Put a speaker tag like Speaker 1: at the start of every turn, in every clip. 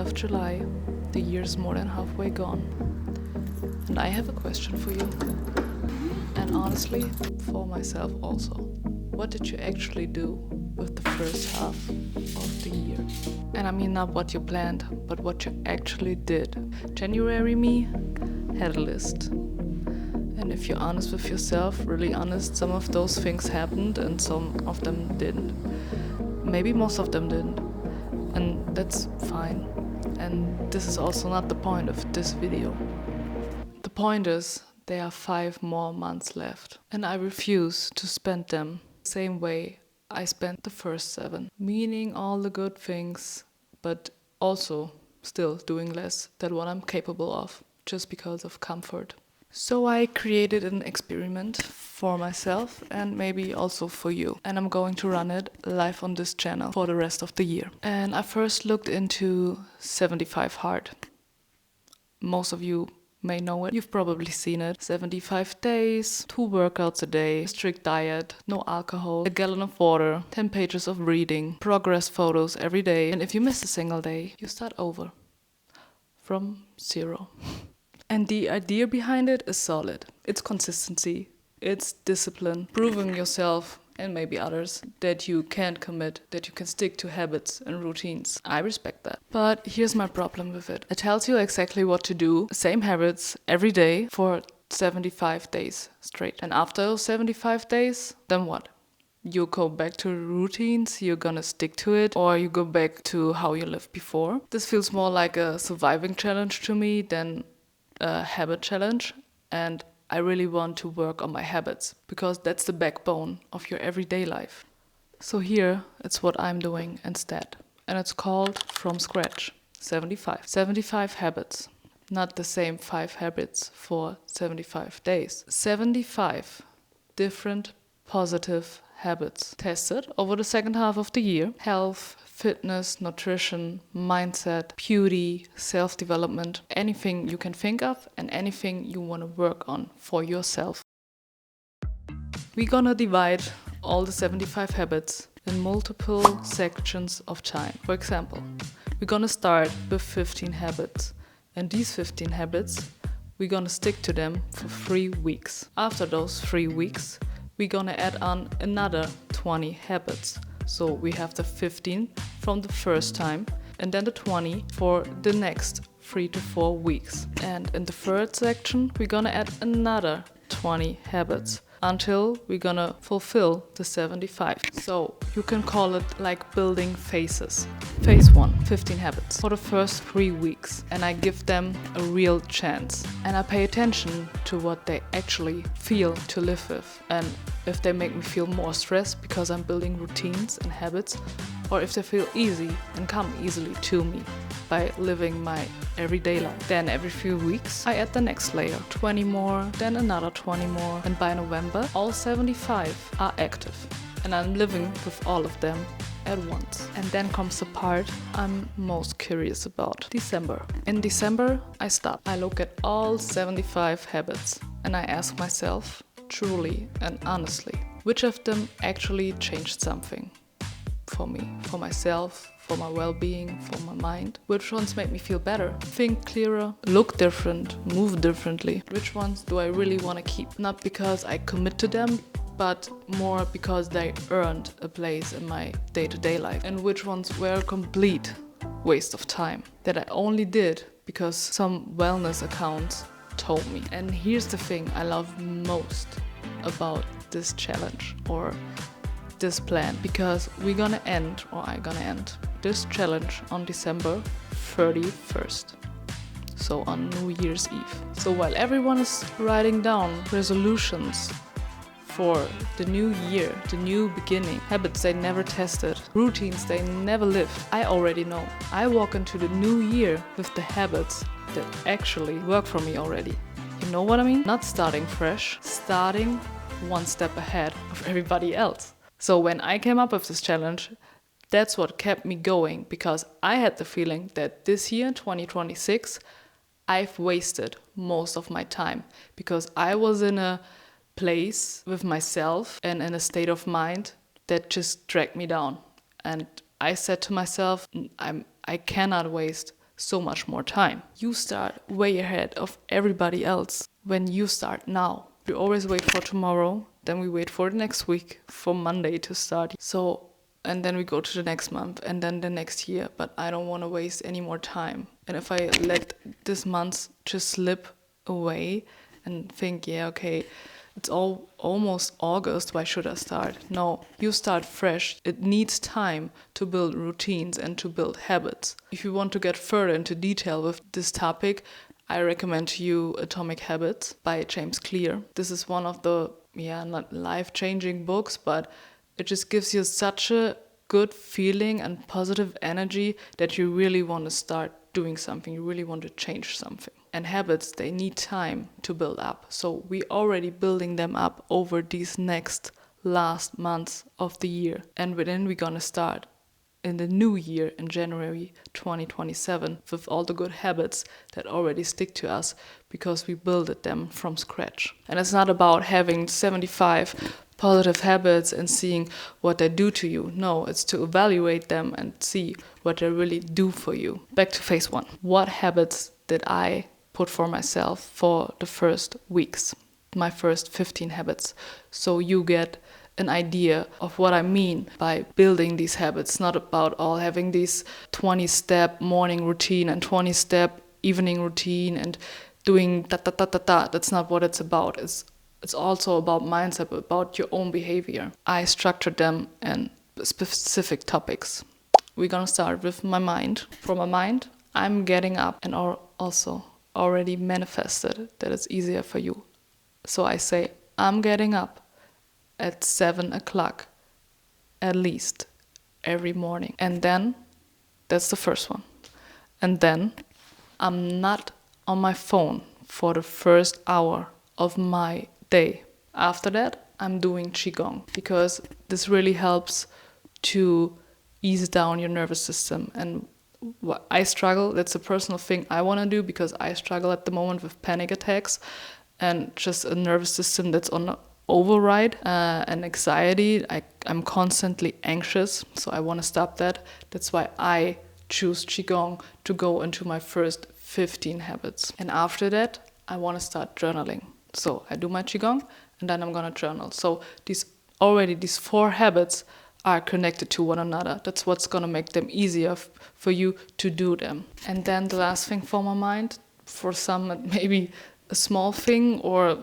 Speaker 1: of July. The year's more than halfway gone. And I have a question for you. And honestly, for myself also. What did you actually do with the first half of the year? And I mean not what you planned, but what you actually did. January me had a list. And if you're honest with yourself, really honest, some of those things happened and some of them didn't. Maybe most of them didn't. And that's fine. And this is also not the point of this video. The point is, there are 5 more months left. And I refuse to spend them the same way I spent the first 7. Meaning all the good things, but also still doing less than what I'm capable of, just because of comfort. So I created an experiment for myself and maybe also for you. And I'm going to run it live on this channel for the rest of the year. And I first looked into 75 Hard. Most of you may know it. You've probably seen it. 75 days, 2 workouts a day, strict diet, no alcohol, a gallon of water, 10 pages of reading, progress photos every day. And if you miss a single day, you start over. From 0. And the idea behind it is solid. It's consistency, it's discipline, proving yourself and maybe others that you can commit, that you can stick to habits and routines. I respect that. But here's my problem with it. It tells you exactly what to do, same habits every day for 75 days straight. And after those 75 days, then what? You go back to routines, you're gonna stick to it, or you go back to how you lived before. This feels more like a surviving challenge to me than a habit challenge, and I really want to work on my habits because that's the backbone of your everyday life. So here it's what I'm doing instead, and it's called From Scratch 75 habits, not the same 5 habits for 75 days. 75 different positive habits tested over the second half of the year. Health, fitness, nutrition, mindset, beauty, self-development, anything you can think of and anything you want to work on for yourself. We're gonna divide all the 75 habits in multiple sections of time. For example, we're gonna start with 15 habits. And these 15 habits, we're gonna stick to them for 3 weeks. After those 3 weeks, we're gonna add on another 20 habits. So we have the 15 from the first time and then the 20 for the next 3 to 4 weeks. And in the third section, we're gonna add another 20 habits until we're gonna fulfill the 75. So you can call it like building phases. Phase 1, 15 habits for the first 3 weeks, and I give them a real chance. And I pay attention to what they actually feel to live with, and if they make me feel more stressed because I'm building routines and habits, or if they feel easy and come easily to me by living my everyday life. Then every few weeks I add the next layer, 20 more, then another 20 more, and by November all 75 are active and I'm living with all of them at once. And then comes the part I'm most curious about, December. In December I stop. I look at all 75 habits and I ask myself, truly and honestly, which of them actually changed something for me, for myself, for my well-being, for my mind. Which ones make me feel better, think clearer, look different, move differently? Which ones do I really want to keep? Not because I commit to them, but more because they earned a place in my day-to-day life. And which ones were a complete waste of time that I only did because some wellness accounts told me. And here's the thing I love most about this challenge or this plan, because I'm gonna end this challenge on December 31st, so on New Year's Eve. So while everyone is writing down resolutions for the new year, the new beginning, habits they never tested, routines they never lived, I already know. I walk into the new year with the habits that actually work for me already. You know what I mean? Not starting fresh, starting one step ahead of everybody else. So when I came up with this challenge, that's what kept me going, because I had the feeling that this year, 2026, I've wasted most of my time because I was in a place with myself and in a state of mind that just dragged me down. And I said to myself, I cannot waste so much more time. You start way ahead of everybody else when you start now. We always wait for tomorrow, then we wait for the next week, for Monday to start. So, and then we go to the next month and then the next year. But I don't want to waste any more time. And if I let this month just slip away and think, yeah, okay, it's almost August, why should I start? No, you start fresh. It needs time to build routines and to build habits. If you want to get further into detail with this topic, I recommend to you Atomic Habits by James Clear. This is one of the, not life-changing books, but it just gives you such a good feeling and positive energy that you really want to start doing something. You really want to change something. And habits, they need time to build up. So we already building them up over these next last months of the year. And then we're gonna start in the new year in January 2027 with all the good habits that already stick to us because we built them from scratch. And it's not about having 75 positive habits and seeing what they do to you. No, it's to evaluate them and see what they really do for you. Back to phase 1. What habits did I put for myself for the first weeks? My first 15 habits. So you get an idea of what I mean by building these habits. Not about all having these 20-step morning routine and 20-step evening routine and doing da. That's not what it's about. It's also about mindset, about your own behavior. I structured them in specific topics. We're gonna start with my mind. For my mind, I'm getting up and also already manifested that it's easier for you. So I say, I'm getting up at 7 o'clock at least every morning. And then, that's the first one. And then I'm not on my phone for the first hour of my day. After that, I'm doing Chi Gong because this really helps to ease down your nervous system. And what I struggle, that's a personal thing I want to do because I struggle at the moment with panic attacks and just a nervous system that's on override and anxiety. I'm constantly anxious, so I want to stop that. That's why I choose Qigong to go into my first 15 habits. And after that, I want to start journaling. So I do my Qigong and then I'm going to journal. So these 4 habits are connected to one another. That's what's going to make them easier for you to do them. And then the last thing for my mind, for some maybe a small thing or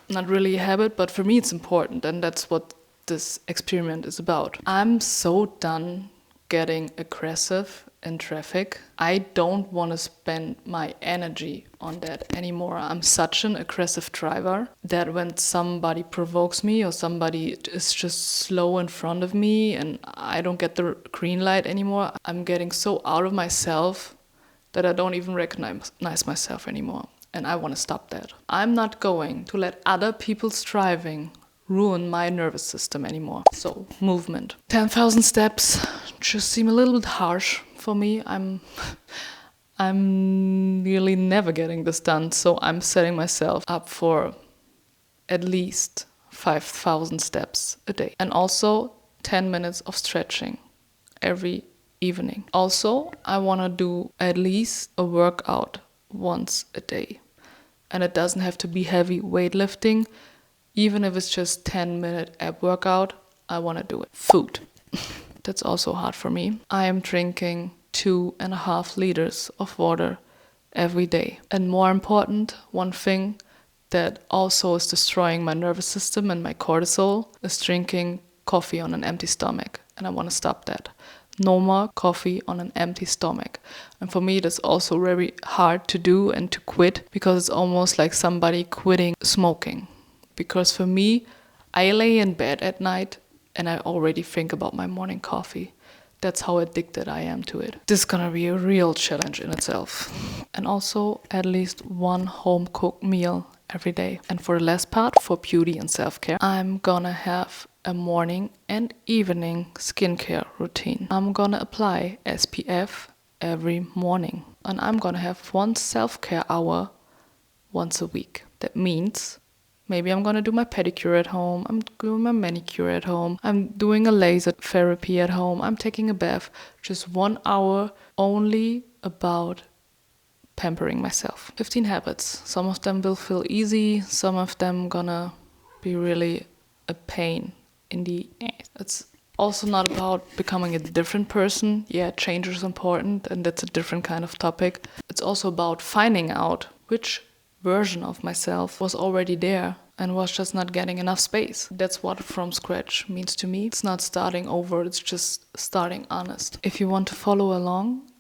Speaker 1: not really a habit, but for me it's important, and that's what this experiment is about. I'm so done getting aggressive in traffic. I don't want to spend my energy on that anymore. I'm such an aggressive driver that when somebody provokes me or somebody is just slow in front of me and I don't get the green light anymore, I'm getting so out of myself that I don't even recognize myself anymore. And I want to stop that. I'm not going to let other people's driving ruin my nervous system anymore. So, movement. 10,000 steps just seem a little bit harsh for me. I'm nearly never getting this done. So I'm setting myself up for at least 5,000 steps a day. And also 10 minutes of stretching every evening. Also, I want to do at least a workout once a day. And it doesn't have to be heavy weightlifting. Even if it's just 10-minute ab workout, I want to do it. Food. That's also hard for me. I am drinking 2.5 liters of water every day. And more important, one thing that also is destroying my nervous system and my cortisol is drinking coffee on an empty stomach. And I want to stop that. No more coffee on an empty stomach. And for me, that's also very hard to do and to quit because it's almost like somebody quitting smoking. Because for me, I lay in bed at night and I already think about my morning coffee. That's how addicted I am to it. This is gonna be a real challenge in itself. And also at least one home-cooked meal every day. And for the last part, for beauty and self-care, I'm gonna have a morning and evening skincare routine. I'm gonna apply SPF every morning. And I'm gonna have one self-care hour once a week. That means maybe I'm gonna do my pedicure at home, I'm doing my manicure at home, I'm doing a laser therapy at home, I'm taking a bath. Just 1 hour only about pampering myself. 15 habits. Some of them will feel easy, some of them gonna be really a pain in the ass. It's also not about becoming a different person. Yeah, change is important, and that's a different kind of topic. It's also about finding out which version of myself was already there and was just not getting enough space. That's what from scratch means to me. It's not starting over, it's just starting honest. If you want to follow along,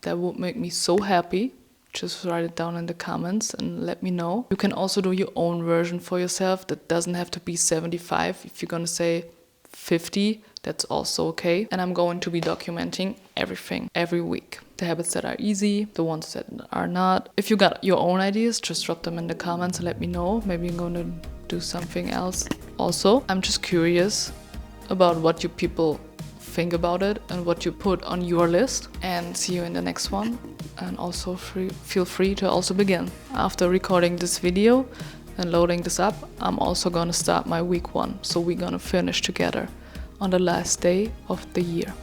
Speaker 1: that would make me so happy. Just write it down in the comments and let me know. You can also do your own version for yourself. That doesn't have to be 75. If you're gonna say 50, that's also okay. And I'm going to be documenting everything every week. The habits that are easy, the ones that are not. If you got your own ideas, just drop them in the comments and let me know. Maybe I'm going to do something else. Also, I'm just curious about what you people think about it and what you put on your list. And see you in the next one. And also feel free to also begin. After recording this video and loading this up, I'm also gonna start my week 1. So we're gonna finish together on the last day of the year.